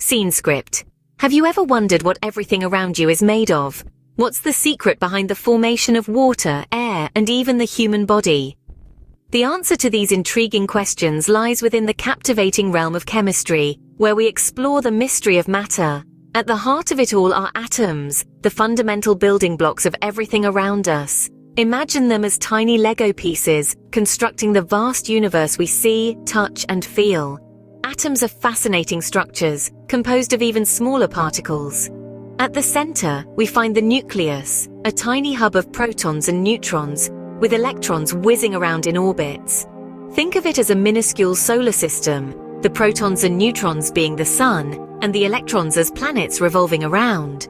Scene script. Have you ever wondered what everything around you is made of? What's the secret behind the formation of water, air, and even the human body? The answer to these intriguing questions lies within the captivating realm of chemistry, where we explore the mystery of matter. At the heart of it all are atoms, the fundamental building blocks of everything around us. Imagine them as tiny Lego pieces, constructing the vast universe we see, touch, and feel. Atoms are fascinating structures, composed of even smaller particles. At the center, we find the nucleus, a tiny hub of protons and neutrons, with electrons whizzing around in orbits. Think of it as a minuscule solar system, the protons and neutrons being the sun, and the electrons as planets revolving around.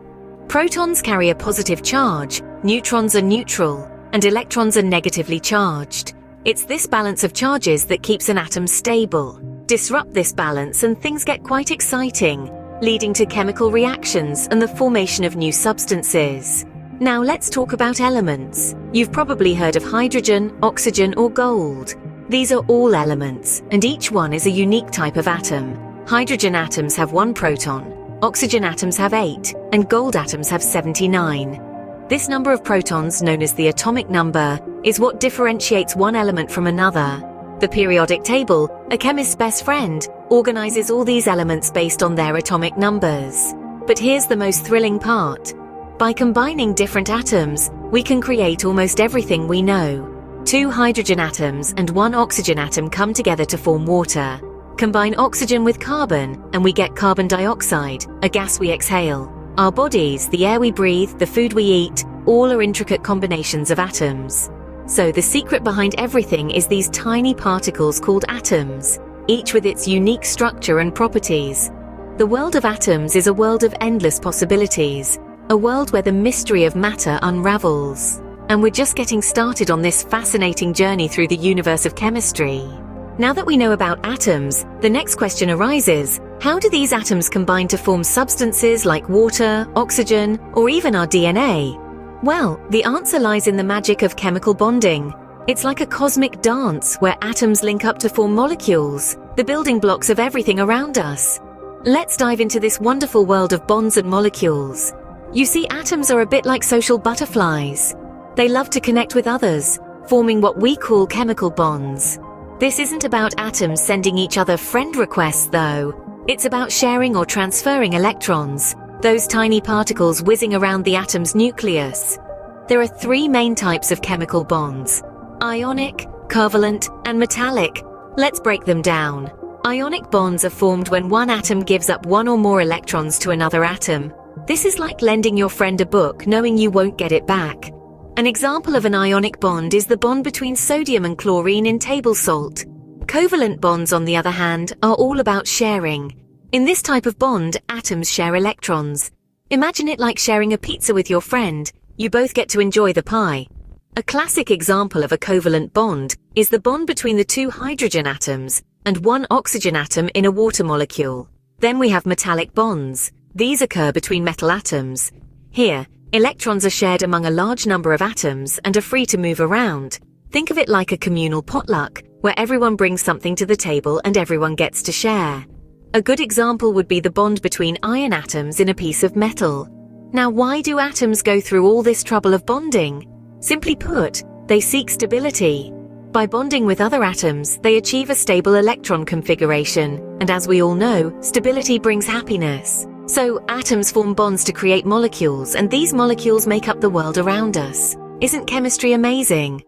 Protons carry a positive charge, neutrons are neutral, and electrons are negatively charged. It's this balance of charges that keeps an atom stable. Disrupt this balance and things get quite exciting, leading to chemical reactions and the formation of new substances. Now let's talk about elements. You've probably heard of hydrogen, oxygen, or gold. These are all elements, and each one is a unique type of atom. Hydrogen atoms have 1 proton, oxygen atoms have 8, and gold atoms have 79. This number of protons, known as the atomic number, is what differentiates one element from another. The periodic table, a chemist's best friend, organizes all these elements based on their atomic numbers. But here's the most thrilling part. By combining different atoms, we can create almost everything we know. 2 hydrogen atoms and 1 oxygen atom come together to form water. Combine oxygen with carbon, and we get carbon dioxide, a gas we exhale. Our bodies, the air we breathe, the food we eat, all are intricate combinations of atoms. So the secret behind everything is these tiny particles called atoms, each with its unique structure and properties. The world of atoms is a world of endless possibilities, a world where the mystery of matter unravels. And we're just getting started on this fascinating journey through the universe of chemistry. Now that we know about atoms, the next question arises: how do these atoms combine to form substances like water, oxygen, or even our DNA? Well, the answer lies in the magic of chemical bonding. It's like a cosmic dance where atoms link up to form molecules, the building blocks of everything around us. Let's dive into this wonderful world of bonds and molecules. You see, atoms are a bit like social butterflies. They love to connect with others, forming what we call chemical bonds. This isn't about atoms sending each other friend requests, though. It's about sharing or transferring electrons, those tiny particles whizzing around the atom's nucleus. There are 3 main types of chemical bonds: ionic, covalent, and metallic. Let's break them down. Ionic bonds are formed when one atom gives up 1 or more electrons to another atom. This is like lending your friend a book knowing you won't get it back. An example of an ionic bond is the bond between sodium and chlorine in table salt. Covalent bonds, on the other hand, are all about sharing. In this type of bond, atoms share electrons. Imagine it like sharing a pizza with your friend. You both get to enjoy the pie. A classic example of a covalent bond is the bond between the 2 hydrogen atoms and 1 oxygen atom in a water molecule. Then we have metallic bonds. These occur between metal atoms. Here, electrons are shared among a large number of atoms and are free to move around. Think of it like a communal potluck, where everyone brings something to the table and everyone gets to share. A good example would be the bond between iron atoms in a piece of metal. Now, why do atoms go through all this trouble of bonding? Simply put, they seek stability. By bonding with other atoms, they achieve a stable electron configuration, and as we all know, stability brings happiness. So, atoms form bonds to create molecules, and these molecules make up the world around us. Isn't chemistry amazing?